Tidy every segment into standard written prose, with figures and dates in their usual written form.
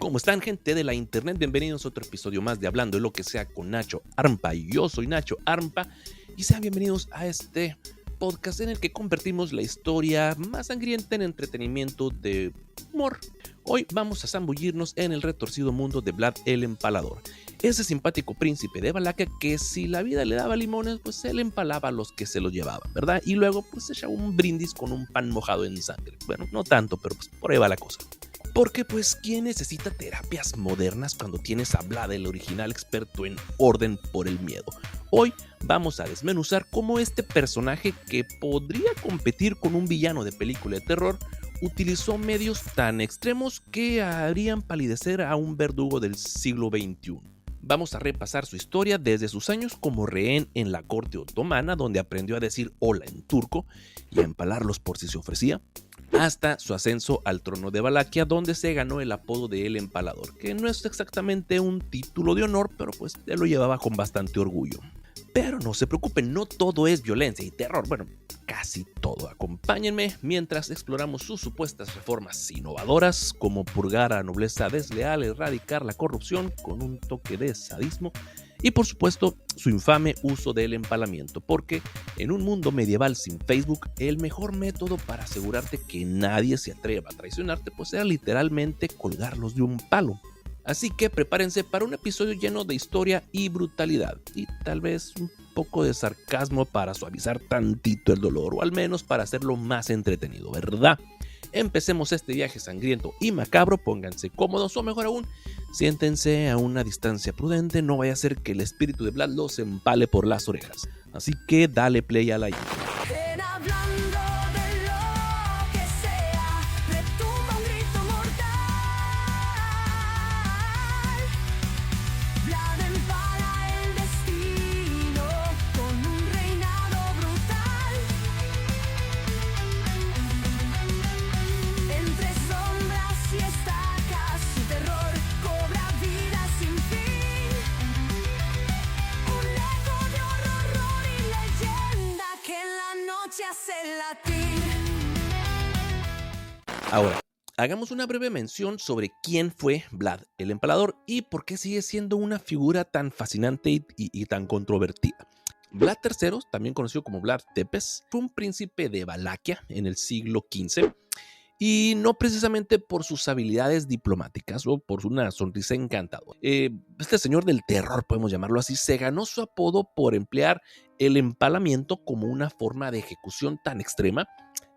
¿Cómo están, gente de la internet? Bienvenidos a otro episodio más de Hablando de lo que sea con Nacho Armpa. Y yo soy Nacho Armpa y sean bienvenidos a este podcast en el que convertimos la historia más sangrienta en entretenimiento de humor. Hoy vamos a zambullirnos en el retorcido mundo de Vlad el Empalador, ese simpático príncipe de Valaquia que si la vida le daba limones, pues él empalaba a los que se los llevaban, ¿verdad? Y luego pues echaba un brindis con un pan mojado en sangre. Bueno, no tanto, pero pues por ahí va la cosa. Porque pues, ¿quién necesita terapias modernas cuando tienes a Vlad, el original experto en orden por el miedo? Hoy vamos a desmenuzar cómo este personaje que podría competir con un villano de película de terror utilizó medios tan extremos que harían palidecer a un verdugo del siglo XXI. Vamos a repasar su historia desde sus años como rehén en la corte otomana, donde aprendió a decir hola en turco y a empalarlos por si se ofrecía, hasta su ascenso al trono de Valaquia, donde se ganó el apodo de El Empalador, que no es exactamente un título de honor, pero pues él lo llevaba con bastante orgullo. Pero no se preocupen, no todo es violencia y terror, bueno, casi todo. Acompáñenme mientras exploramos sus supuestas reformas innovadoras, como purgar a la nobleza desleal, erradicar la corrupción con un toque de sadismo, y por supuesto su infame uso del empalamiento, porque en un mundo medieval sin Facebook, el mejor método para asegurarte que nadie se atreva a traicionarte pues era literalmente colgarlos de un palo. Así que prepárense para un episodio lleno de historia y brutalidad, y tal vez un poco de sarcasmo para suavizar tantito el dolor, o al menos para hacerlo más entretenido, ¿verdad? Empecemos este viaje sangriento y macabro, pónganse cómodos o mejor aún, siéntense a una distancia prudente, no vaya a ser que el espíritu de Vlad los empale por las orejas. Así que dale play a la intro. Ahora, hagamos una breve mención sobre quién fue Vlad el Empalador y por qué sigue siendo una figura tan fascinante y tan controvertida. Vlad III, también conocido como Vlad Tepes, fue un príncipe de Valaquia en el siglo XV y no precisamente por sus habilidades diplomáticas o por una sonrisa encantadora. Este señor del terror, podemos llamarlo así, se ganó su apodo por emplear el empalamiento como una forma de ejecución tan extrema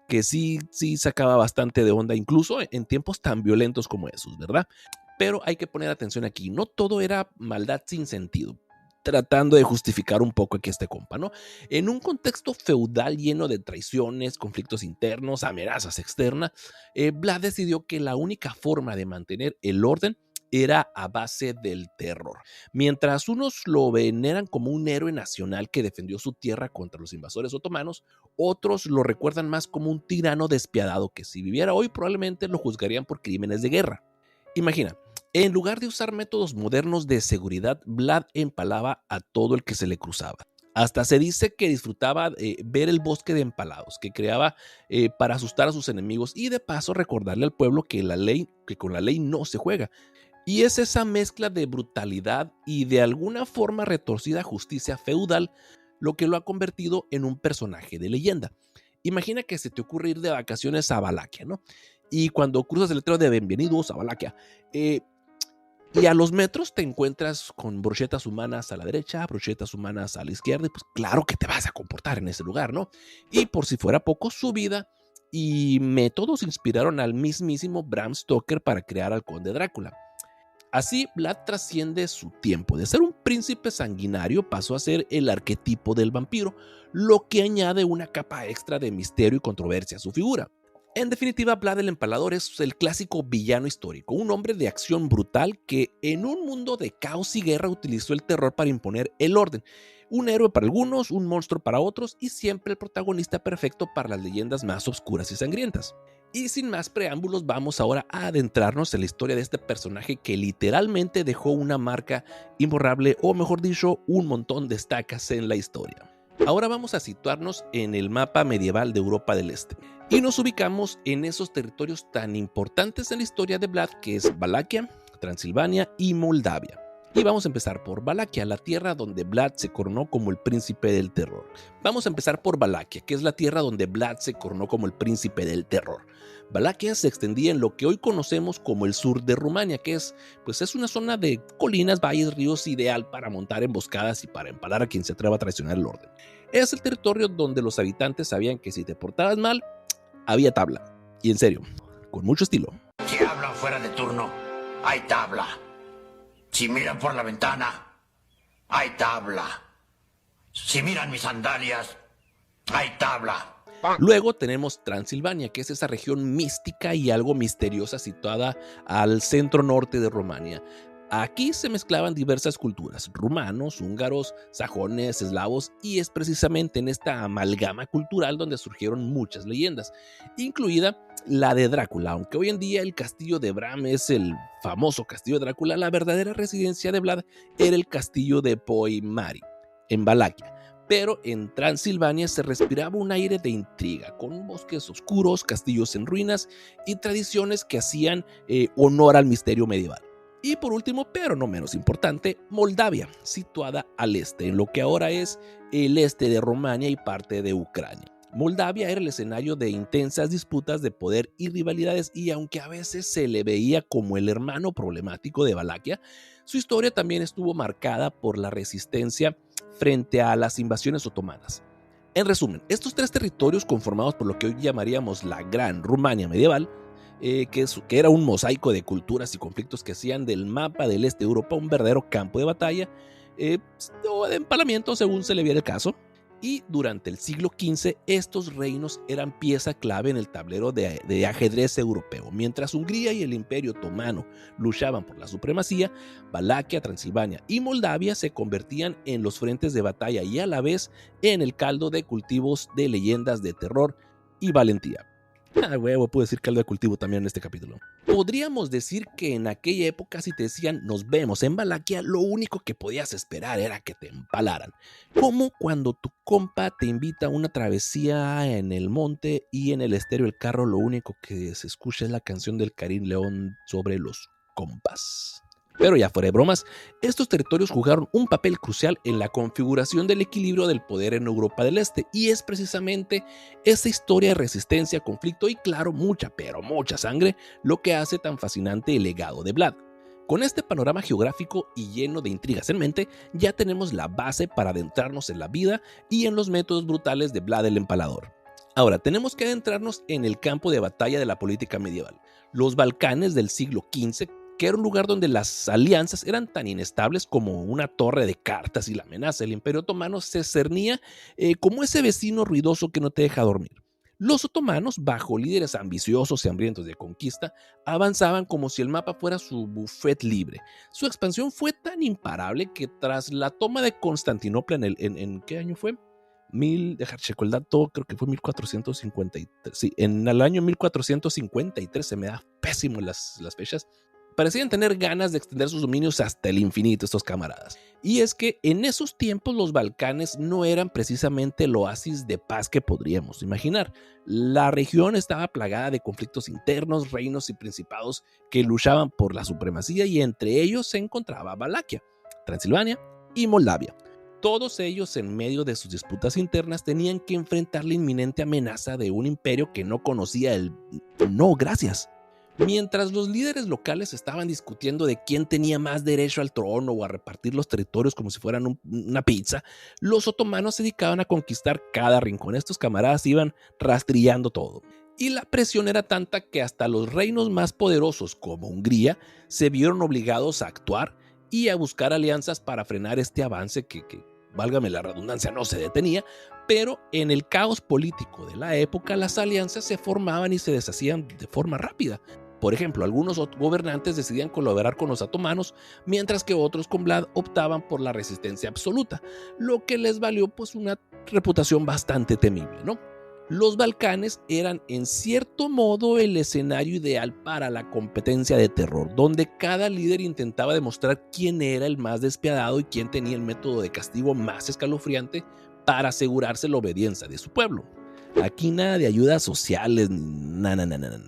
que sí sacaba bastante de onda, incluso en tiempos tan violentos como esos, ¿verdad? Pero hay que poner atención aquí, no todo era maldad sin sentido, tratando de justificar un poco aquí este compa, ¿no? En un contexto feudal lleno de traiciones, conflictos internos, amenazas externas, Vlad decidió que la única forma de mantener el orden era a base del terror. Mientras unos lo veneran como un héroe nacional que defendió su tierra contra los invasores otomanos, otros lo recuerdan más como un tirano despiadado que si viviera hoy probablemente lo juzgarían por crímenes de guerra. Imagina, en lugar de usar métodos modernos de seguridad, Vlad empalaba a todo el que se le cruzaba. Hasta se dice que disfrutaba ver el bosque de empalados que creaba para asustar a sus enemigos y de paso recordarle al pueblo que con la ley no se juega. Y es esa mezcla de brutalidad y de alguna forma retorcida justicia feudal lo que lo ha convertido en un personaje de leyenda. Imagina que se te ocurre ir de vacaciones a Valaquia, ¿no? Y cuando cruzas el letrero de bienvenidos a Valaquia, y a los metros te encuentras con brochetas humanas a la derecha, brochetas humanas a la izquierda, y pues claro que te vas a comportar en ese lugar, ¿no? Y por si fuera poco, su vida y métodos inspiraron al mismísimo Bram Stoker para crear al Conde Drácula. Así, Vlad trasciende su tiempo. De ser un príncipe sanguinario pasó a ser el arquetipo del vampiro, lo que añade una capa extra de misterio y controversia a su figura. En definitiva, Vlad el Empalador es el clásico villano histórico, un hombre de acción brutal que en un mundo de caos y guerra utilizó el terror para imponer el orden. Un héroe para algunos, un monstruo para otros y siempre el protagonista perfecto para las leyendas más oscuras y sangrientas. Y sin más preámbulos, vamos ahora a adentrarnos en la historia de este personaje que literalmente dejó una marca imborrable, o mejor dicho, un montón de estacas en la historia. Ahora vamos a situarnos en el mapa medieval de Europa del Este y nos ubicamos en esos territorios tan importantes en la historia de Vlad, que es Valaquia, Transilvania y Moldavia. Y vamos a empezar por Valaquia, la tierra donde Vlad se coronó como el príncipe del terror. Vamos a empezar por Valaquia, que es la tierra donde Vlad se coronó como el príncipe del terror. Valaquia se extendía en lo que hoy conocemos como el sur de Rumania, que es una zona de colinas, valles, ríos, ideal para montar emboscadas y para empalar a quien se atreva a traicionar el orden. Es el territorio donde los habitantes sabían que si te portabas mal, había tabla. Y en serio, con mucho estilo. Si hablan fuera de turno, hay tabla. Si miran por la ventana, hay tabla. Si miran mis sandalias, hay tabla. Luego tenemos Transilvania, que es esa región mística y algo misteriosa situada al centro norte de Rumania. Aquí se mezclaban diversas culturas, rumanos, húngaros, sajones, eslavos, y es precisamente en esta amalgama cultural donde surgieron muchas leyendas, incluida la de Drácula. Aunque hoy en día el castillo de Bram es el famoso castillo de Drácula, la verdadera residencia de Vlad era el castillo de Poimari, en Valaquia. Pero en Transilvania se respiraba un aire de intriga, con bosques oscuros, castillos en ruinas y tradiciones que hacían honor al misterio medieval. Y por último, pero no menos importante, Moldavia, situada al este, en lo que ahora es el este de Rumania y parte de Ucrania. Moldavia era el escenario de intensas disputas de poder y rivalidades, y aunque a veces se le veía como el hermano problemático de Valaquia, su historia también estuvo marcada por la resistencia frente a las invasiones otomanas. En resumen, estos tres territorios conformados por lo que hoy llamaríamos la Gran Rumania medieval, que era un mosaico de culturas y conflictos que hacían del mapa del este de Europa un verdadero campo de batalla o de empalamiento según se le viera el caso. Y durante el siglo XV estos reinos eran pieza clave en el tablero de ajedrez europeo. Mientras Hungría y el Imperio Otomano luchaban por la supremacía, Valaquia, Transilvania y Moldavia se convertían en los frentes de batalla y a la vez en el caldo de cultivos de leyendas de terror y valentía. Huevo, puedo decir caldo de cultivo también en este capítulo. Podríamos decir que en aquella época si te decían nos vemos en Valaquia, lo único que podías esperar era que te empalaran. Como cuando tu compa te invita a una travesía en el monte y en el estéreo del carro lo único que se escucha es la canción del Karim León sobre los compas. Pero ya fuera de bromas, estos territorios jugaron un papel crucial en la configuración del equilibrio del poder en Europa del Este, y es precisamente esa historia de resistencia, conflicto y claro, mucha sangre lo que hace tan fascinante el legado de Vlad. Con este panorama geográfico y lleno de intrigas en mente, ya tenemos la base para adentrarnos en la vida y en los métodos brutales de Vlad el Empalador. Ahora, tenemos que adentrarnos en el campo de batalla de la política medieval. Los Balcanes del siglo XV, que era un lugar donde las alianzas eran tan inestables como una torre de cartas y la amenaza del Imperio Otomano se cernía como ese vecino ruidoso que no te deja dormir. Los otomanos, bajo líderes ambiciosos y hambrientos de conquista, avanzaban como si el mapa fuera su buffet libre. Su expansión fue tan imparable que tras la toma de Constantinopla ¿en qué año fue? Dejar checo el dato, creo que fue 1453. Sí, en el año 1453, se me da pésimo las fechas. Parecían tener ganas de extender sus dominios hasta el infinito estos camaradas. Y es que en esos tiempos los Balcanes no eran precisamente el oasis de paz que podríamos imaginar. La región estaba plagada de conflictos internos, reinos y principados que luchaban por la supremacía, y entre ellos se encontraba Valaquia, Transilvania y Moldavia. Todos ellos, en medio de sus disputas internas, tenían que enfrentar la inminente amenaza de un imperio que no conocía el no gracias. Mientras los líderes locales estaban discutiendo de quién tenía más derecho al trono o a repartir los territorios como si fueran una pizza, los otomanos se dedicaban a conquistar cada rincón. Estos camaradas iban rastrillando todo. Y la presión era tanta que hasta los reinos más poderosos como Hungría se vieron obligados a actuar y a buscar alianzas para frenar este avance que válgame la redundancia, no se detenía. Pero en el caos político de la época, las alianzas se formaban y se deshacían de forma rápida. Por ejemplo, algunos gobernantes decidían colaborar con los otomanos, mientras que otros con Vlad optaban por la resistencia absoluta, lo que les valió pues una reputación bastante temible, ¿no? Los Balcanes eran en cierto modo el escenario ideal para la competencia de terror, donde cada líder intentaba demostrar quién era el más despiadado y quién tenía el método de castigo más escalofriante para asegurarse la obediencia de su pueblo. Aquí nada de ayudas sociales,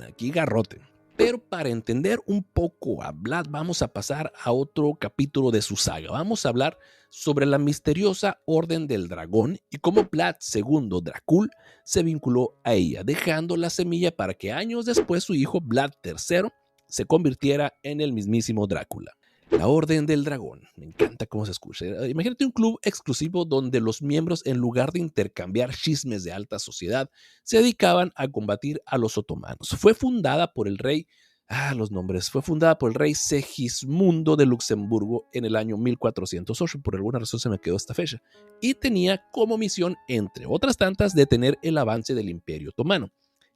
aquí garrote. Pero para entender un poco a Vlad vamos a pasar a otro capítulo de su saga. Vamos a hablar sobre la misteriosa Orden del Dragón y cómo Vlad II Dracul se vinculó a ella, dejando la semilla para que años después su hijo Vlad III se convirtiera en el mismísimo Drácula. La Orden del Dragón, me encanta cómo se escucha. Imagínate un club exclusivo donde los miembros, en lugar de intercambiar chismes de alta sociedad, se dedicaban a combatir a los otomanos. Fue fundada por el rey, fue fundada por el rey Segismundo de Luxemburgo en el año 1408, por alguna razón se me quedó esta fecha, y tenía como misión, entre otras tantas, detener el avance del Imperio Otomano.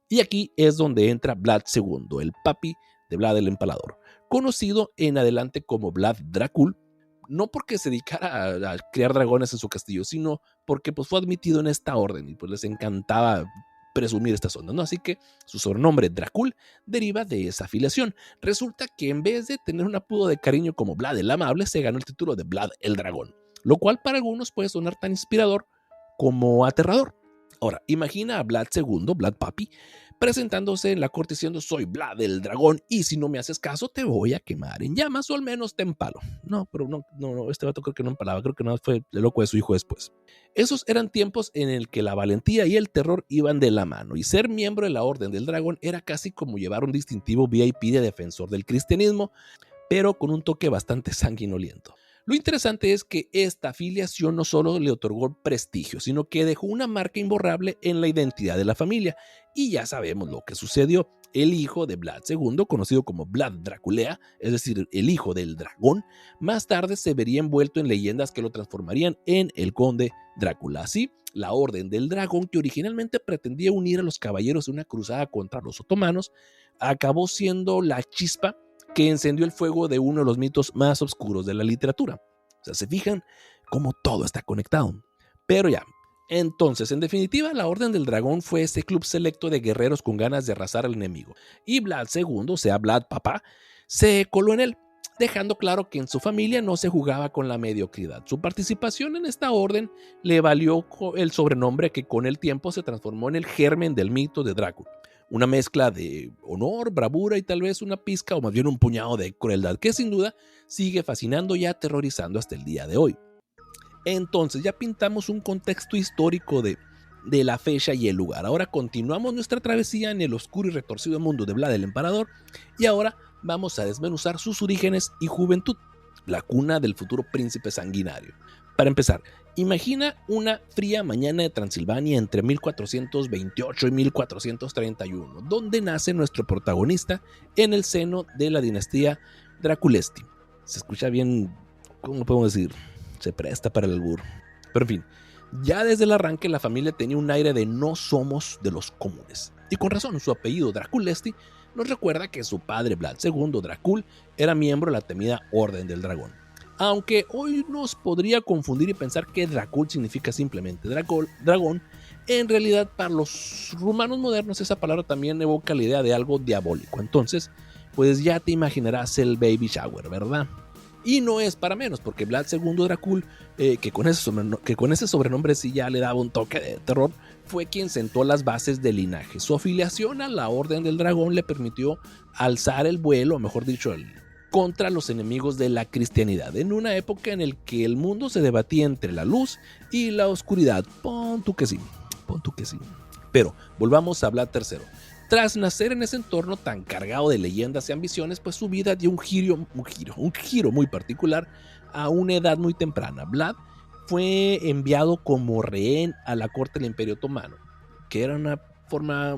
Y aquí es donde entra Vlad II, el papi de Vlad el Empalador, conocido en adelante como Vlad Dracul, no porque se dedicara a criar dragones en su castillo, sino porque pues, fue admitido en esta orden y pues les encantaba presumir estas ondas, ¿no? Así que su sobrenombre Dracul deriva de esa afiliación. Resulta que en vez de tener un apodo de cariño como Vlad el Amable, se ganó el título de Vlad el Dragón, lo cual para algunos puede sonar tan inspirador como aterrador. Ahora, imagina a Vlad II, Vlad Papi, presentándose en la corte diciendo: soy Vlad el Dragón y si no me haces caso te voy a quemar en llamas o al menos te empalo. No, pero no, este vato creo que no empalaba, creo que no fue el loco de su hijo después. Esos eran tiempos en el que la valentía y el terror iban de la mano y ser miembro de la Orden del Dragón era casi como llevar un distintivo VIP de defensor del cristianismo, pero con un toque bastante sanguinoliento. Lo interesante es que esta afiliación no solo le otorgó prestigio, sino que dejó una marca imborrable en la identidad de la familia. Y ya sabemos lo que sucedió. El hijo de Vlad II, conocido como Vlad Draculea, es decir, el hijo del dragón, más tarde se vería envuelto en leyendas que lo transformarían en el conde Drácula. Así, la Orden del Dragón, que originalmente pretendía unir a los caballeros en una cruzada contra los otomanos, acabó siendo la chispa que encendió el fuego de uno de los mitos más oscuros de la literatura. O sea, se fijan cómo todo está conectado. Pero ya, entonces, en definitiva, la Orden del Dragón fue ese club selecto de guerreros con ganas de arrasar al enemigo. Y Vlad II, o sea, Vlad Papá, se coló en él, dejando claro que en su familia no se jugaba con la mediocridad. Su participación en esta orden le valió el sobrenombre que con el tiempo se transformó en el germen del mito de Drácula. Una mezcla de honor, bravura y tal vez una pizca o más bien un puñado de crueldad que sin duda sigue fascinando y aterrorizando hasta el día de hoy. Entonces ya pintamos un contexto histórico de la fecha y el lugar. Ahora continuamos nuestra travesía en el oscuro y retorcido mundo de Vlad el Empalador y ahora vamos a desmenuzar sus orígenes y juventud, la cuna del futuro príncipe sanguinario. Para empezar, imagina una fría mañana de Transilvania entre 1428 y 1431, donde nace nuestro protagonista en el seno de la dinastía Draculesti. Se escucha bien, ¿cómo podemos decir? Se presta para el albur. Pero en fin, ya desde el arranque la familia tenía un aire de no somos de los comunes. Y con razón, su apellido Draculesti nos recuerda que su padre Vlad II Dracul era miembro de la temida Orden del Dragón. Aunque hoy nos podría confundir y pensar que Dracul significa simplemente dragón, en realidad para los rumanos modernos esa palabra también evoca la idea de algo diabólico. Entonces, pues ya te imaginarás el baby shower, ¿verdad? Y no es para menos, porque Vlad II Dracul, que con ese sobrenombre sí ya le daba un toque de terror, fue quien sentó las bases del linaje. Su afiliación a la Orden del Dragón le permitió alzar el vuelo, o mejor dicho, contra los enemigos de la cristianidad, en una época en la que el mundo se debatía entre la luz y la oscuridad. Pon tú que sí. Pero volvamos a Vlad III. Tras nacer en ese entorno tan cargado de leyendas y ambiciones, pues su vida dio un giro muy particular a una edad muy temprana. Vlad fue enviado como rehén a la corte del Imperio Otomano, que era una forma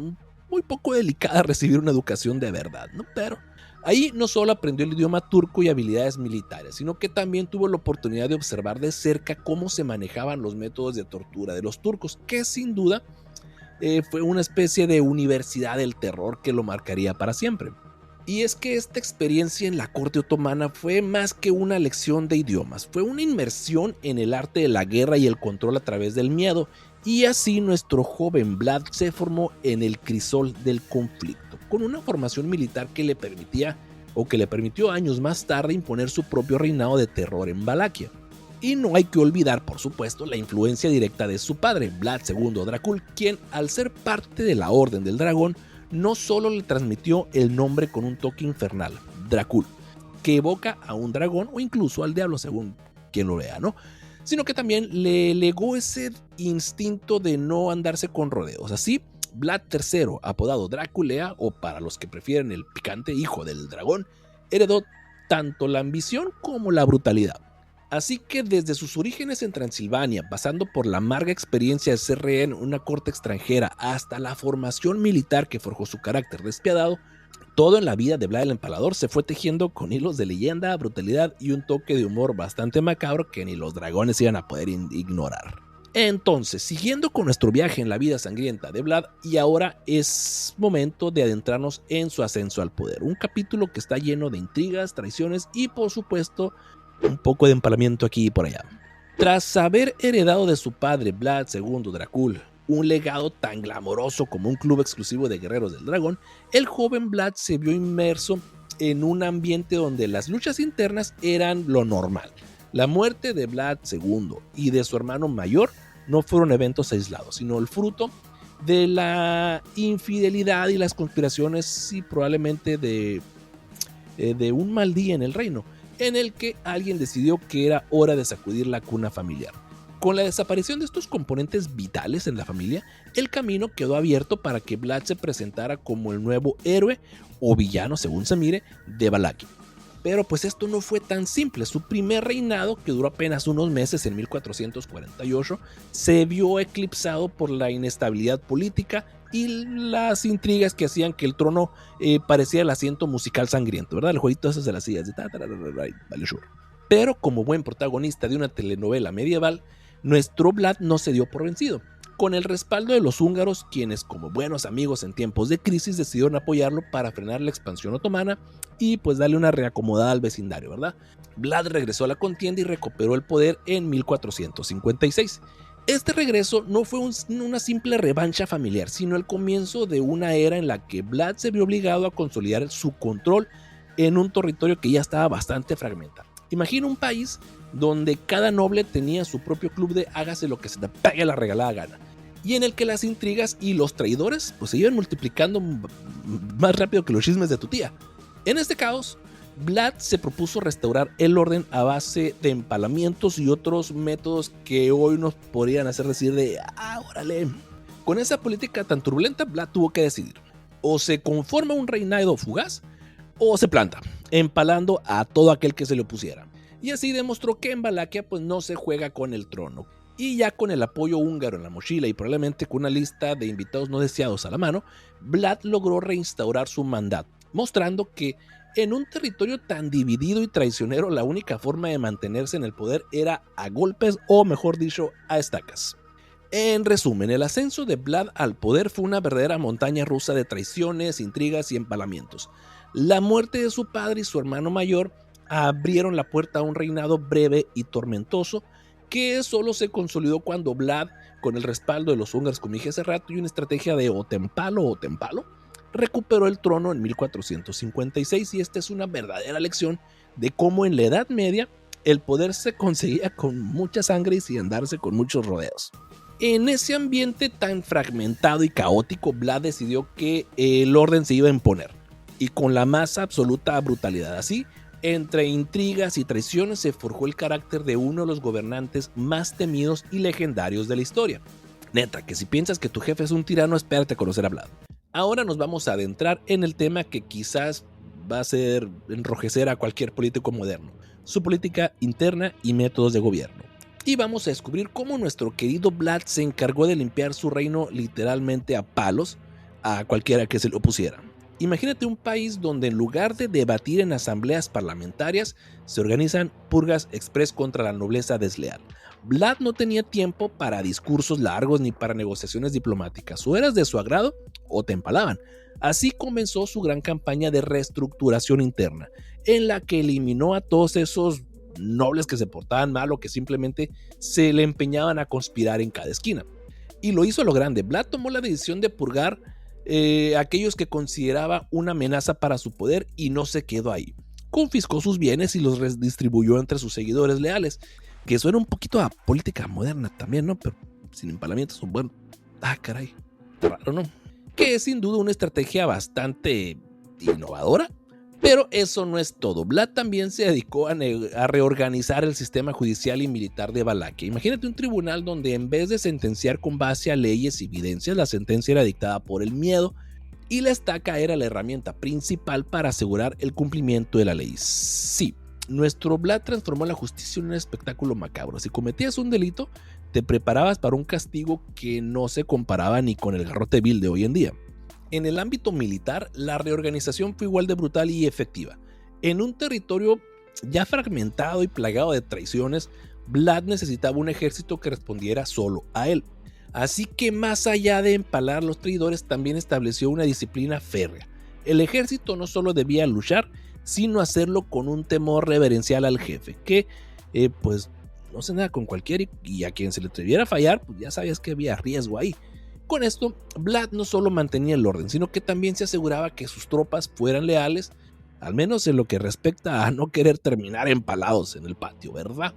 muy poco delicada de recibir una educación de verdad, ¿no? Pero ahí no solo aprendió el idioma turco y habilidades militares, sino que también tuvo la oportunidad de observar de cerca cómo se manejaban los métodos de tortura de los turcos, que sin duda fue una especie de universidad del terror que lo marcaría para siempre. Y es que esta experiencia en la corte otomana fue más que una lección de idiomas, fue una inmersión en el arte de la guerra y el control a través del miedo, y así nuestro joven Vlad se formó en el crisol del conflicto, con una formación militar que le permitió años más tarde imponer su propio reinado de terror en Valaquia. Y no hay que olvidar, por supuesto, la influencia directa de su padre, Vlad II Dracul, quien, al ser parte de la Orden del Dragón, no solo le transmitió el nombre con un toque infernal, Dracul, que evoca a un dragón o incluso al diablo según quien lo vea, ¿no? Sino que también le legó ese instinto de no andarse con rodeos. Así, Vlad III, apodado Draculea, o para los que prefieren el picante hijo del dragón, heredó tanto la ambición como la brutalidad. Así que desde sus orígenes en Transilvania, pasando por la amarga experiencia de ser rehén en una corte extranjera, hasta la formación militar que forjó su carácter despiadado, todo en la vida de Vlad el Empalador se fue tejiendo con hilos de leyenda, brutalidad y un toque de humor bastante macabro que ni los dragones iban a poder ignorar. Entonces, siguiendo con nuestro viaje en la vida sangrienta de Vlad, y ahora es momento de adentrarnos en su ascenso al poder. Un capítulo que está lleno de intrigas, traiciones y, por supuesto, un poco de empalamiento aquí y por allá. Tras haber heredado de su padre Vlad II Dracul un legado tan glamoroso como un club exclusivo de guerreros del dragón, el joven Vlad se vio inmerso en un ambiente donde las luchas internas eran lo normal. La muerte de Vlad II y de su hermano mayor no fueron eventos aislados, sino el fruto de la infidelidad y las conspiraciones y probablemente de un mal día en el reino, en el que alguien decidió que era hora de sacudir la cuna familiar. Con la desaparición de estos componentes vitales en la familia, el camino quedó abierto para que Vlad se presentara como el nuevo héroe o villano, según se mire, de Valaquia. Pero pues esto no fue tan simple. Su primer reinado, que duró apenas unos meses en 1448, se vio eclipsado por la inestabilidad política y las intrigas que hacían que el trono parecía el asiento musical sangriento, ¿verdad? El jueguito ese de las sillas. Pero como buen protagonista de una telenovela medieval, nuestro Vlad no se dio por vencido. Con el respaldo de los húngaros, quienes como buenos amigos en tiempos de crisis decidieron apoyarlo para frenar la expansión otomana y pues darle una reacomodada al vecindario, ¿verdad? Vlad regresó a la contienda y recuperó el poder en 1456. Este regreso no fue una simple revancha familiar, sino el comienzo de una era en la que Vlad se vio obligado a consolidar su control en un territorio que ya estaba bastante fragmentado. Imagina un país donde cada noble tenía su propio club de hágase lo que se te pegue la regalada gana, y en el que las intrigas y los traidores pues se iban multiplicando más rápido que los chismes de tu tía. En este caos, Vlad se propuso restaurar el orden a base de empalamientos y otros métodos que hoy nos podrían hacer decir de órale. Con esa política tan turbulenta, Vlad tuvo que decidir: o se conforma un reinado fugaz o se planta, empalando a todo aquel que se le opusiera. Y así demostró que en Valaquia pues no se juega con el trono. Y ya con el apoyo húngaro en la mochila y probablemente con una lista de invitados no deseados a la mano, Vlad logró reinstaurar su mandato, mostrando que en un territorio tan dividido y traicionero la única forma de mantenerse en el poder era a golpes o mejor dicho a estacas. En resumen, el ascenso de Vlad al poder fue una verdadera montaña rusa de traiciones, intrigas y empalamientos. La muerte de su padre y su hermano mayor abrieron la puerta a un reinado breve y tormentoso que solo se consolidó cuando Vlad, con el respaldo de los húngaros como dije hace rato y una estrategia de o te empalo, recuperó el trono en 1456, y esta es una verdadera lección de cómo en la Edad Media el poder se conseguía con mucha sangre y sin andarse con muchos rodeos. En ese ambiente tan fragmentado y caótico, Vlad decidió que el orden se iba a imponer, y con la más absoluta brutalidad. Así, entre intrigas y traiciones se forjó el carácter de uno de los gobernantes más temidos y legendarios de la historia. Neta, que si piensas que tu jefe es un tirano, espérate a conocer a Vlad. Ahora nos vamos a adentrar en el tema que quizás va a hacer enrojecer a cualquier político moderno: su política interna y métodos de gobierno. Y vamos a descubrir cómo nuestro querido Vlad se encargó de limpiar su reino literalmente a palos a cualquiera que se le opusiera. Imagínate un país donde en lugar de debatir en asambleas parlamentarias, se organizan purgas express contra la nobleza desleal. Vlad no tenía tiempo para discursos largos ni para negociaciones diplomáticas. O eras de su agrado o te empalaban. Así comenzó su gran campaña de reestructuración interna, en la que eliminó a todos esos nobles que se portaban mal o que simplemente se le empeñaban a conspirar en cada esquina. Y lo hizo a lo grande. Vlad tomó la decisión de purgar aquellos que consideraba una amenaza para su poder y no se quedó ahí. Confiscó sus bienes y los redistribuyó entre sus seguidores leales, que suena un poquito a política moderna también, ¿no? Pero sin empalamientos, bueno, caray, raro, ¿no? que es sin duda una estrategia bastante innovadora. Pero eso no es todo. Vlad también se dedicó a reorganizar el sistema judicial y militar de Valaquia. Imagínate un tribunal donde en vez de sentenciar con base a leyes y evidencias, la sentencia era dictada por el miedo y la estaca era la herramienta principal para asegurar el cumplimiento de la ley. Sí, nuestro Vlad transformó la justicia en un espectáculo macabro. Si cometías un delito, te preparabas para un castigo que no se comparaba ni con el garrote vil de hoy en día. En el ámbito militar, la reorganización fue igual de brutal y efectiva. En un territorio ya fragmentado y plagado de traiciones, Vlad necesitaba un ejército que respondiera solo a él. Así que más allá de empalar a los traidores, también estableció una disciplina férrea. El ejército no solo debía luchar, sino hacerlo con un temor reverencial al jefe, que pues no se nada con cualquiera y a quien se le atreviera a fallar, pues ya sabías que había riesgo ahí. Con esto, Vlad no solo mantenía el orden, sino que también se aseguraba que sus tropas fueran leales, al menos en lo que respecta a no querer terminar empalados en el patio, ¿verdad?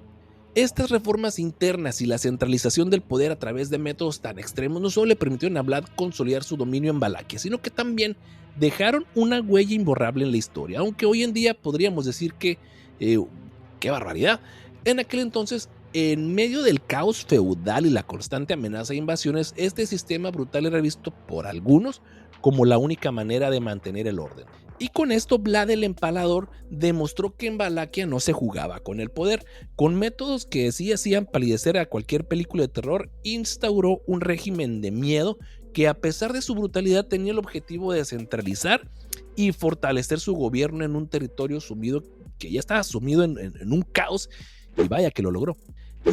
Estas reformas internas y la centralización del poder a través de métodos tan extremos no solo le permitieron a Vlad consolidar su dominio en Valaquia, sino que también dejaron una huella imborrable en la historia, aunque hoy en día podríamos decir que ¡qué barbaridad! En aquel entonces, en medio del caos feudal y la constante amenaza de invasiones, este sistema brutal era visto por algunos como la única manera de mantener el orden. Y con esto Vlad el Empalador demostró que en Valaquia no se jugaba con el poder. Con métodos que sí hacían palidecer a cualquier película de terror, instauró un régimen de miedo que, a pesar de su brutalidad, tenía el objetivo de centralizar y fortalecer su gobierno en un territorio sumido, que ya estaba sumido en un caos, y vaya que lo logró.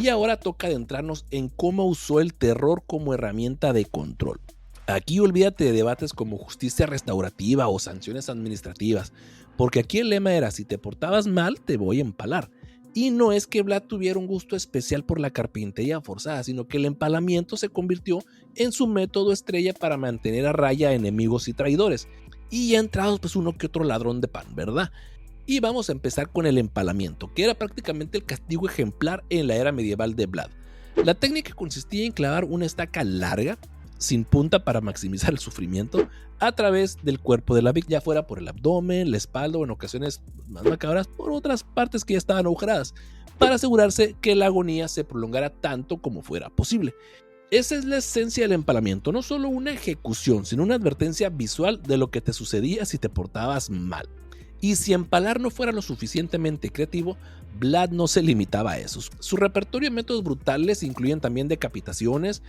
Y ahora toca adentrarnos en cómo usó el terror como herramienta de control. Aquí olvídate de debates como justicia restaurativa o sanciones administrativas, porque aquí el lema era: si te portabas mal, te voy a empalar. Y no es que Vlad tuviera un gusto especial por la carpintería forzada, sino que el empalamiento se convirtió en su método estrella para mantener a raya a enemigos y traidores. Y ya entrados pues uno que otro ladrón de pan, ¿verdad? Y vamos a empezar con el empalamiento, que era prácticamente el castigo ejemplar en la era medieval de Vlad. La técnica consistía en clavar una estaca larga, sin punta para maximizar el sufrimiento, a través del cuerpo de la víctima, ya fuera por el abdomen, la espalda o en ocasiones más macabras por otras partes que ya estaban agujeradas, para asegurarse que la agonía se prolongara tanto como fuera posible. Esa es la esencia del empalamiento, no solo una ejecución, sino una advertencia visual de lo que te sucedía si te portabas mal. Y si empalar no fuera lo suficientemente creativo, Vlad no se limitaba a eso. Su repertorio de métodos brutales incluyen también decapitaciones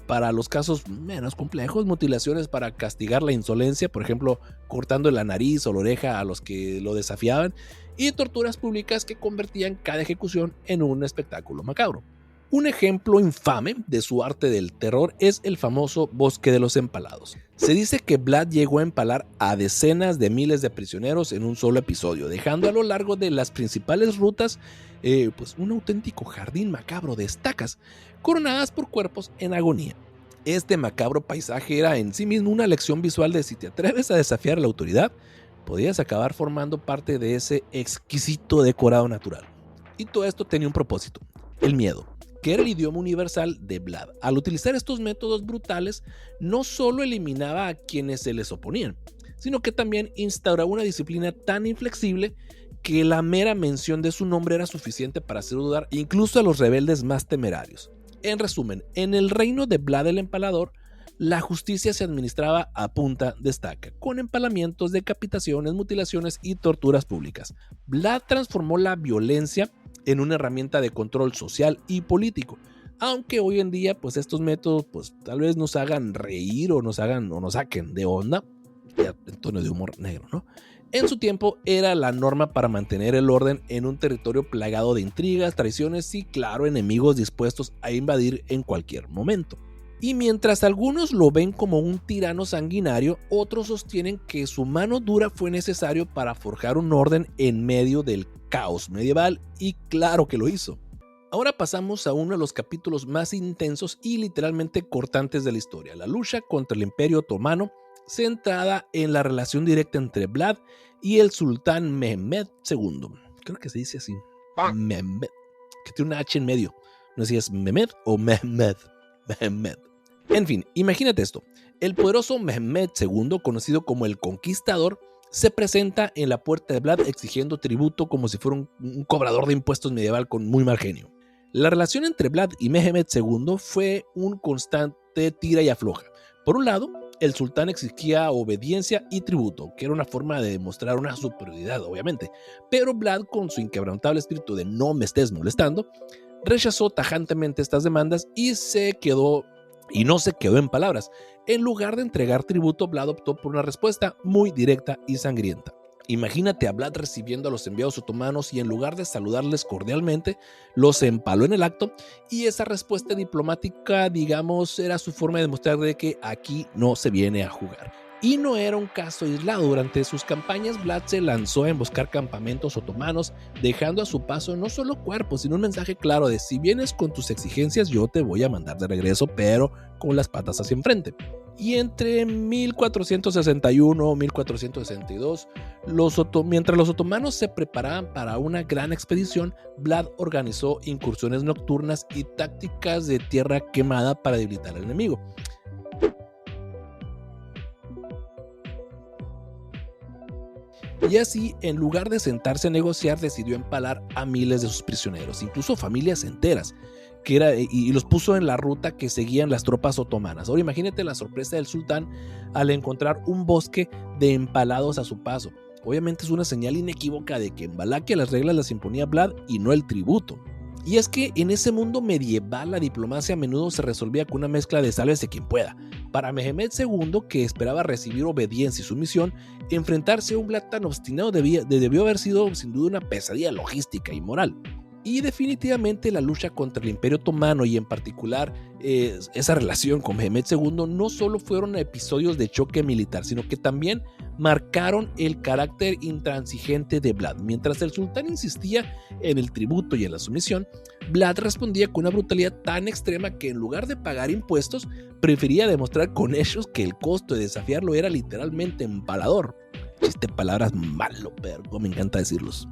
para los casos menos complejos, mutilaciones para castigar la insolencia, por ejemplo, cortando la nariz o la oreja a los que lo desafiaban, y torturas públicas que convertían cada ejecución en un espectáculo macabro. Un ejemplo infame de su arte del terror es el famoso Bosque de los Empalados. Se dice que Vlad llegó a empalar a decenas de miles de prisioneros en un solo episodio, dejando a lo largo de las principales rutas pues un auténtico jardín macabro de estacas, coronadas por cuerpos en agonía. Este macabro paisaje era en sí mismo una lección visual de: si te atreves a desafiar a la autoridad, podías acabar formando parte de ese exquisito decorado natural. Y todo esto tenía un propósito: el miedo, que era el idioma universal de Vlad. Al utilizar estos métodos brutales, no solo eliminaba a quienes se les oponían, sino que también instauraba una disciplina tan inflexible que la mera mención de su nombre era suficiente para hacer dudar incluso a los rebeldes más temerarios. En resumen, en el reino de Vlad el Empalador, la justicia se administraba a punta de estaca, con empalamientos, decapitaciones, mutilaciones y torturas públicas. Vlad transformó la violencia en una herramienta de control social y político, aunque hoy en día pues estos métodos pues tal vez nos hagan reír o nos saquen de onda, ya en tono de humor negro, ¿no? En su tiempo era la norma para mantener el orden en un territorio plagado de intrigas, traiciones y, claro, enemigos dispuestos a invadir en cualquier momento. Y mientras algunos lo ven como un tirano sanguinario, otros sostienen que su mano dura fue necesario para forjar un orden en medio del caos medieval, y claro que lo hizo. Ahora pasamos a uno de los capítulos más intensos y literalmente cortantes de la historia: la lucha contra el Imperio Otomano, centrada en la relación directa entre Vlad y el sultán Mehmed II. Creo que se dice así, Mehmed, que tiene una H en medio. No sé si es Mehmed o Mehmed. En fin, imagínate esto. El poderoso Mehmed II, conocido como el Conquistador, se presenta en la puerta de Vlad exigiendo tributo como si fuera un cobrador de impuestos medieval con muy mal genio. La relación entre Vlad y Mehmed II fue un constante tira y afloja. Por un lado, el sultán exigía obediencia y tributo, que era una forma de demostrar una superioridad, obviamente, pero Vlad, con su inquebrantable espíritu de no me estés molestando, rechazó tajantemente estas demandas y no se quedó en palabras. En lugar de entregar tributo, Vlad optó por una respuesta muy directa y sangrienta. Imagínate a Vlad recibiendo a los enviados otomanos y en lugar de saludarles cordialmente, los empaló en el acto, y esa respuesta diplomática, digamos, era su forma de demostrar de que aquí no se viene a jugar. Y no era un caso aislado. Durante sus campañas, Vlad se lanzó a emboscar campamentos otomanos, dejando a su paso no solo cuerpos, sino un mensaje claro de: si vienes con tus exigencias, yo te voy a mandar de regreso, pero con las patas hacia enfrente. Y entre 1461 y 1462, mientras los otomanos se preparaban para una gran expedición, Vlad organizó incursiones nocturnas y tácticas de tierra quemada para debilitar al enemigo. Y así, en lugar de sentarse a negociar, decidió empalar a miles de sus prisioneros, incluso familias enteras, y los puso en la ruta que seguían las tropas otomanas. Ahora imagínate la sorpresa del sultán al encontrar un bosque de empalados a su paso. Obviamente es una señal inequívoca de que en Valaquia las reglas las imponía Vlad y no el tributo. Y es que en ese mundo medieval la diplomacia a menudo se resolvía con una mezcla de sálvese quien pueda. Para Mehmed II, que esperaba recibir obediencia y sumisión, enfrentarse a un Vlad tan obstinado debió haber sido sin duda una pesadilla logística y moral. Y definitivamente la lucha contra el Imperio Otomano y en particular esa relación con Mehmed II no solo fueron episodios de choque militar, sino que también marcaron el carácter intransigente de Vlad. Mientras el sultán insistía en el tributo y en la sumisión, Vlad respondía con una brutalidad tan extrema que en lugar de pagar impuestos, prefería demostrar con hechos que el costo de desafiarlo era literalmente empalador. Chiste palabras malo, pero me encanta decirlos.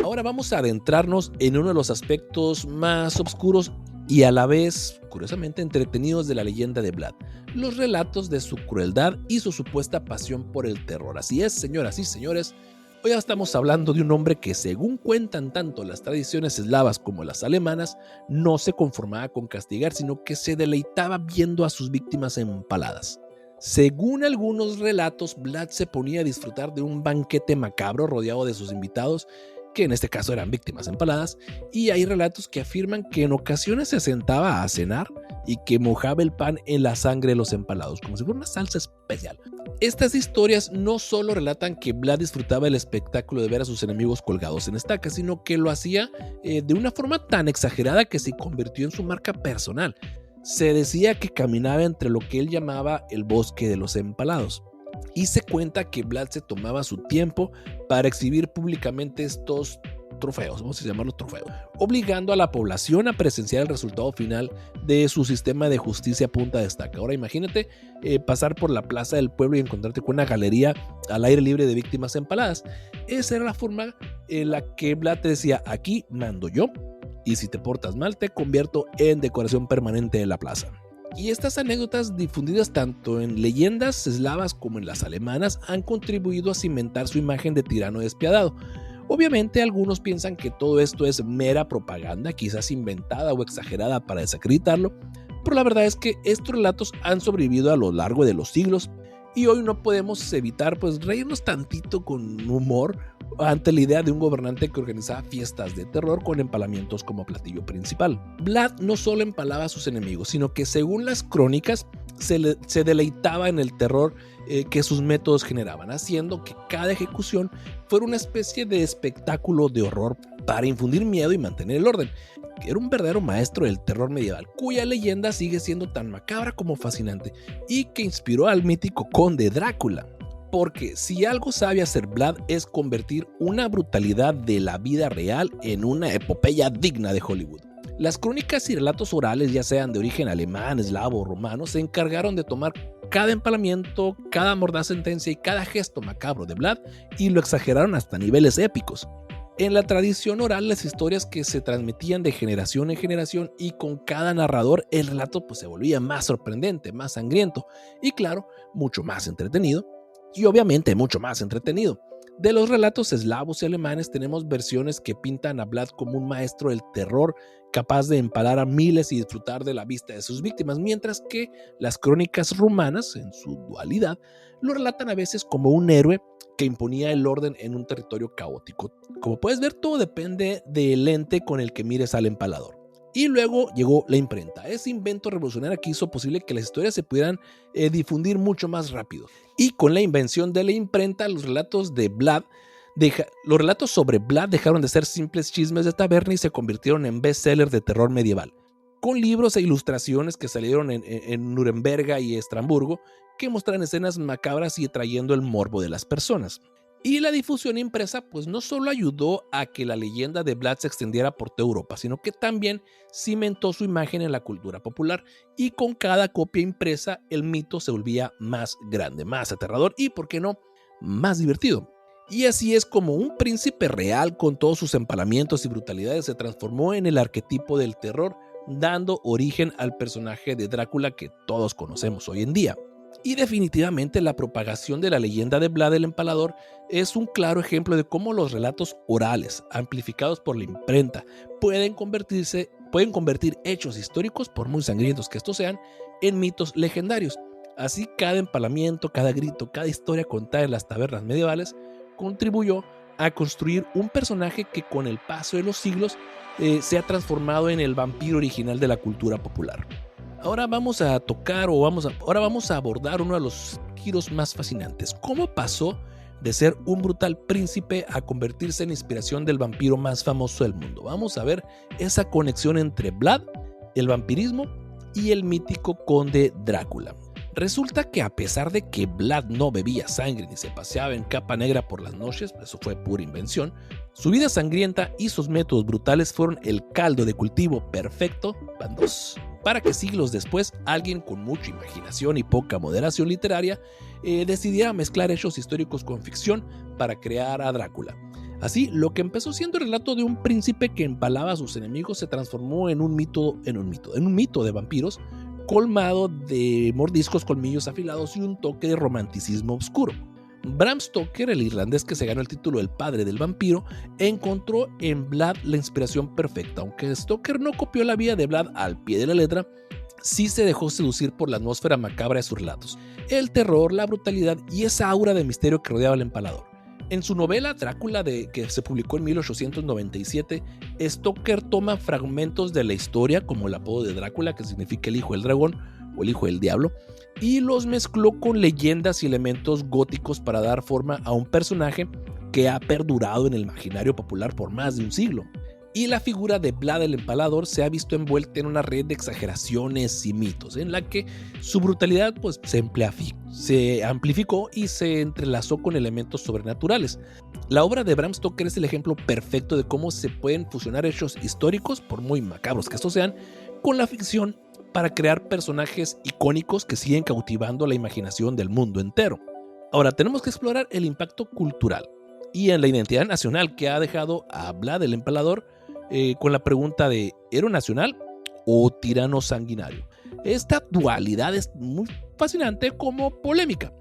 Ahora vamos a adentrarnos en uno de los aspectos más oscuros y a la vez, curiosamente, entretenidos de la leyenda de Vlad: los relatos de su crueldad y su supuesta pasión por el terror. Así es, señoras y señores, hoy estamos hablando de un hombre que, según cuentan tanto las tradiciones eslavas como las alemanas, no se conformaba con castigar, sino que se deleitaba viendo a sus víctimas empaladas. Según algunos relatos, Vlad se ponía a disfrutar de un banquete macabro rodeado de sus invitados, que en este caso eran víctimas empaladas, y hay relatos que afirman que en ocasiones se sentaba a cenar y que mojaba el pan en la sangre de los empalados, como si fuera una salsa especial. Estas historias no solo relatan que Vlad disfrutaba el espectáculo de ver a sus enemigos colgados en estacas, sino que lo hacía de una forma tan exagerada que se convirtió en su marca personal. Se decía que caminaba entre lo que él llamaba el bosque de los empalados. Y se cuenta que Vlad se tomaba su tiempo para exhibir públicamente estos trofeos, vamos a llamarlos trofeos, obligando a la población a presenciar el resultado final de su sistema de justicia a punta de estaca. Ahora imagínate pasar por la plaza del pueblo y encontrarte con una galería al aire libre de víctimas empaladas. Esa era la forma en la que Vlad te decía: aquí mando yo, y si te portas mal te convierto en decoración permanente de la plaza. Y estas anécdotas, difundidas tanto en leyendas eslavas como en las alemanas, han contribuido a cimentar su imagen de tirano despiadado. Obviamente algunos piensan que todo esto es mera propaganda, quizás inventada o exagerada para desacreditarlo, pero la verdad es que estos relatos han sobrevivido a lo largo de los siglos y hoy no podemos evitar reírnos tantito con humor ante la idea de un gobernante que organizaba fiestas de terror con empalamientos como platillo principal. Vlad no solo empalaba a sus enemigos, sino que, según las crónicas, se deleitaba en el terror que sus métodos generaban, haciendo que cada ejecución fuera una especie de espectáculo de horror para infundir miedo y mantener el orden. Era un verdadero maestro del terror medieval, cuya leyenda sigue siendo tan macabra como fascinante y que inspiró al mítico conde Drácula. Porque si algo sabe hacer Vlad es convertir una brutalidad de la vida real en una epopeya digna de Hollywood. Las crónicas y relatos orales, ya sean de origen alemán, eslavo o romano, se encargaron de tomar cada empalamiento, cada mordaz sentencia y cada gesto macabro de Vlad y lo exageraron hasta niveles épicos. En la tradición oral, las historias que se transmitían de generación en generación y con cada narrador, el relato pues, se volvía más sorprendente, más sangriento y claro, mucho más entretenido y obviamente mucho más entretenido. De los relatos eslavos y alemanes tenemos versiones que pintan a Vlad como un maestro del terror capaz de empalar a miles y disfrutar de la vista de sus víctimas, mientras que las crónicas rumanas, en su dualidad, lo relatan a veces como un héroe que imponía el orden en un territorio caótico. Como puedes ver, todo depende del lente con el que mires al empalador. Y luego llegó la imprenta, ese invento revolucionario que hizo posible que las historias se pudieran difundir mucho más rápido. Y con la invención de la imprenta, los relatos sobre Vlad dejaron de ser simples chismes de taberna y se convirtieron en bestsellers de terror medieval, con libros e ilustraciones que salieron en Nuremberg y Estrasburgo, que mostraban escenas macabras y atrayendo el morbo de las personas. Y la difusión impresa pues no solo ayudó a que la leyenda de Vlad se extendiera por toda Europa, sino que también cimentó su imagen en la cultura popular, y con cada copia impresa el mito se volvía más grande, más aterrador y, ¿por qué no?, más divertido. Y así es como un príncipe real con todos sus empalamientos y brutalidades se transformó en el arquetipo del terror, dando origen al personaje de Drácula que todos conocemos hoy en día. Y definitivamente la propagación de la leyenda de Vlad el Empalador es un claro ejemplo de cómo los relatos orales, amplificados por la imprenta, pueden convertir hechos históricos, por muy sangrientos que estos sean, en mitos legendarios. Así, cada empalamiento, cada grito, cada historia contada en las tabernas medievales contribuyó a construir un personaje que con el paso de los siglos se ha transformado en el vampiro original de la cultura popular. Ahora vamos a abordar uno de los giros más fascinantes. ¿Cómo pasó de ser un brutal príncipe a convertirse en inspiración del vampiro más famoso del mundo? Vamos a ver esa conexión entre Vlad, el vampirismo y el mítico conde Drácula. Resulta que a pesar de que Vlad no bebía sangre ni se paseaba en capa negra por las noches, eso fue pura invención, su vida sangrienta y sus métodos brutales fueron el caldo de cultivo perfecto para que siglos después alguien con mucha imaginación y poca moderación literaria decidiera mezclar hechos históricos con ficción para crear a Drácula. Así, lo que empezó siendo el relato de un príncipe que empalaba a sus enemigos se transformó en un mito de vampiros colmado de mordiscos, colmillos afilados y un toque de romanticismo oscuro. Bram Stoker, el irlandés que se ganó el título del padre del vampiro, encontró en Vlad la inspiración perfecta. Aunque Stoker no copió la vida de Vlad al pie de la letra, sí se dejó seducir por la atmósfera macabra de sus relatos, el terror, la brutalidad y esa aura de misterio que rodeaba al empalador. En su novela Drácula, que se publicó en 1897, Stoker toma fragmentos de la historia, como el apodo de Drácula, que significa el hijo del dragón o el hijo del diablo, y los mezcló con leyendas y elementos góticos para dar forma a un personaje que ha perdurado en el imaginario popular por más de un siglo. Y la figura de Vlad el Empalador se ha visto envuelta en una red de exageraciones y mitos, en la que su brutalidad pues, se amplificó y se entrelazó con elementos sobrenaturales. La obra de Bram Stoker es el ejemplo perfecto de cómo se pueden fusionar hechos históricos, por muy macabros que estos sean, con la ficción para crear personajes icónicos que siguen cautivando la imaginación del mundo entero. Ahora tenemos que explorar el impacto cultural y en la identidad nacional que ha dejado a Vlad el Empalador con la pregunta de ¿héroe nacional o tirano sanguinario? Esta dualidad es muy fascinante como polémica.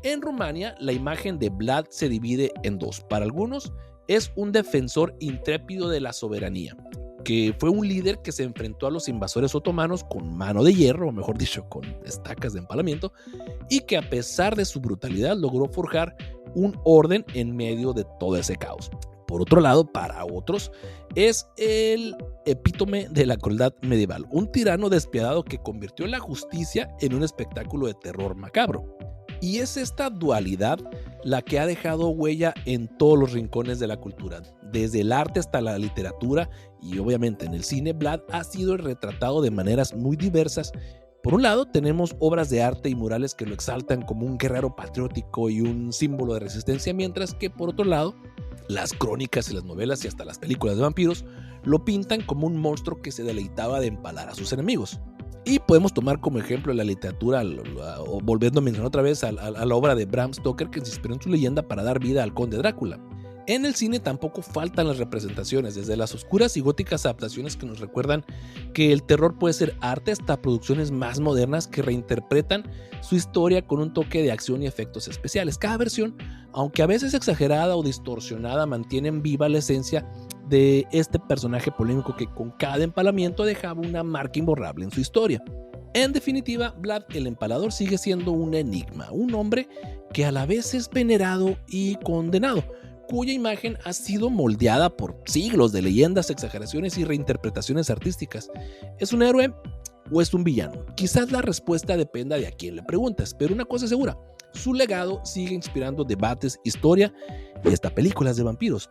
En Rumania, la imagen de Vlad se divide en dos. Para algunos, es un defensor intrépido de la soberanía, que fue un líder que se enfrentó a los invasores otomanos con mano de hierro, o mejor dicho, con estacas de empalamiento, y que a pesar de su brutalidad logró forjar un orden en medio de todo ese caos. Por otro lado, para otros, es el epítome de la crueldad medieval, un tirano despiadado que convirtió la justicia en un espectáculo de terror macabro. Y es esta dualidad la que ha dejado huella en todos los rincones de la cultura, desde el arte hasta la literatura y obviamente en el cine. Vlad ha sido retratado de maneras muy diversas. Por un lado tenemos obras de arte y murales que lo exaltan como un guerrero patriótico y un símbolo de resistencia, mientras que por otro lado las crónicas y las novelas y hasta las películas de vampiros lo pintan como un monstruo que se deleitaba de empalar a sus enemigos. Y podemos tomar como ejemplo la literatura, volviendo a mencionar otra vez a la obra de Bram Stoker, que se inspiró en su leyenda para dar vida al conde Drácula. En el cine tampoco faltan las representaciones, desde las oscuras y góticas adaptaciones que nos recuerdan que el terror puede ser arte hasta producciones más modernas que reinterpretan su historia con un toque de acción y efectos especiales. Cada versión, aunque a veces exagerada o distorsionada, mantienen viva la esencia de este personaje polémico que con cada empalamiento dejaba una marca imborrable en su historia. En definitiva, Vlad el Empalador sigue siendo un enigma, un hombre que a la vez es venerado y condenado, cuya imagen ha sido moldeada por siglos de leyendas, exageraciones y reinterpretaciones artísticas. ¿Es un héroe o es un villano? Quizás la respuesta dependa de a quién le preguntas, pero una cosa es segura: su legado sigue inspirando debates, historia y hasta películas de vampiros.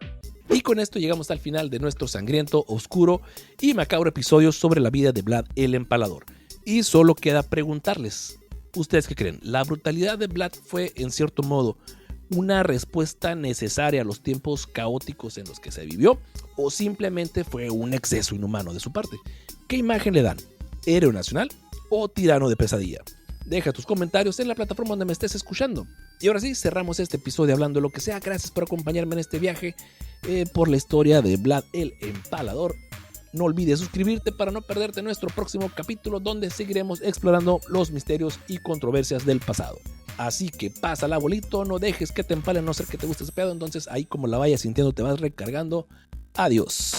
Y con esto llegamos al final de nuestro sangriento, oscuro y macabro episodio sobre la vida de Vlad el Empalador. Y solo queda preguntarles, ¿ustedes qué creen? ¿La brutalidad de Vlad fue, en cierto modo, una respuesta necesaria a los tiempos caóticos en los que se vivió, o simplemente fue un exceso inhumano de su parte? ¿Qué imagen le dan? ¿Héroe nacional o tirano de pesadilla? Deja tus comentarios en la plataforma donde me estés escuchando. Y ahora sí, cerramos este episodio hablando de lo que sea. Gracias por acompañarme en este viaje por la historia de Vlad el Empalador. No olvides suscribirte para no perderte nuestro próximo capítulo, donde seguiremos explorando los misterios y controversias del pasado. Así que pásala, abuelito, no dejes que te empalen, a no ser que te guste ese pedo. Entonces ahí, como la vayas sintiendo, te vas recargando. Adiós.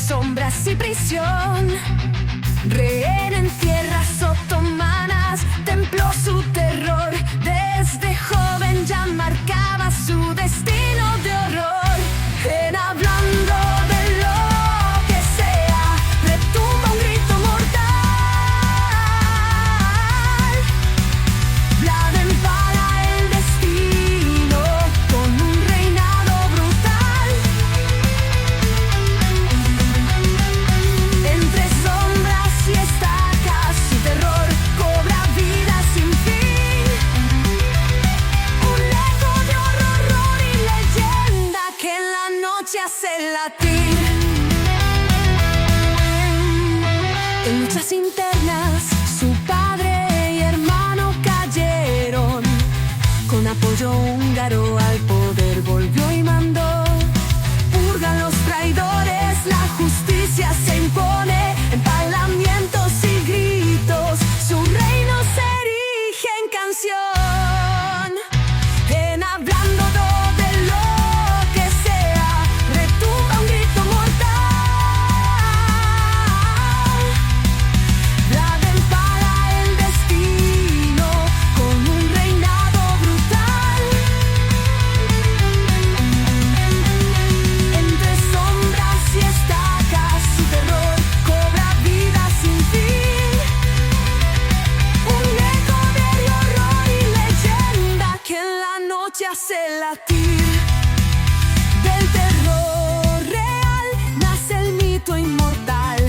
Sombras y prisión, rehén en tierras otomanas, templó su terror. Desde joven ya marcaba su destino de horror. En hablando de lo que sea, retumba un grito mortal. Vlad empala el destino con un reinado brutal. Entre sombras y estacas su terror cobra vida sin fin. Un eco de horror y leyenda que en la noche hace latir. En luchas internas su padre y hermano cayeron. Con apoyo húngaro al poder volvió y mandó. Purgan los traidores, la justicia se impone. Empalamientos y gritos, su reino se erige en canción. En hablando de lo que sea, retumba un grito mortal. Vlad empala el destino con un reinado brutal. Entre sombras y estacas su terror cobra vida sin fin. Un eco de horror y leyenda que en la noche hace latir. Del terror real nace el mito inmortal.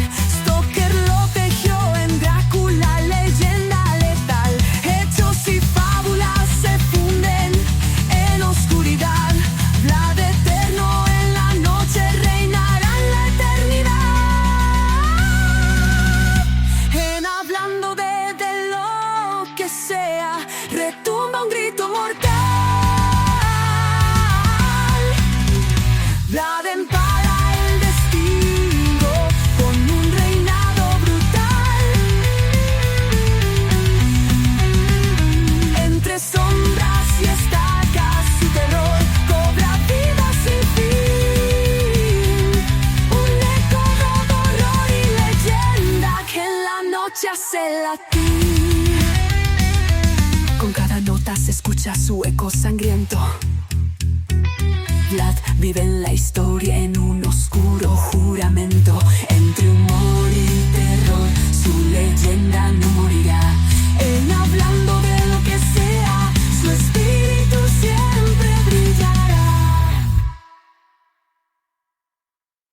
Stoker lo tejió en Drácula, leyenda letal. Hechos y fábulas se funden en oscuridad. Vlad eterno en la noche reinará en la eternidad. En hablando de lo que sea, retumba un grito mortal. Vlad empala el destino con un reinado brutal. Entre sombras y estacas su terror cobra vida sin fin. Un eco de horror y leyenda que en la noche hace latir. Con cada nota se escucha su eco sangriento. Vlad vive en la historia en un oscuro juramento.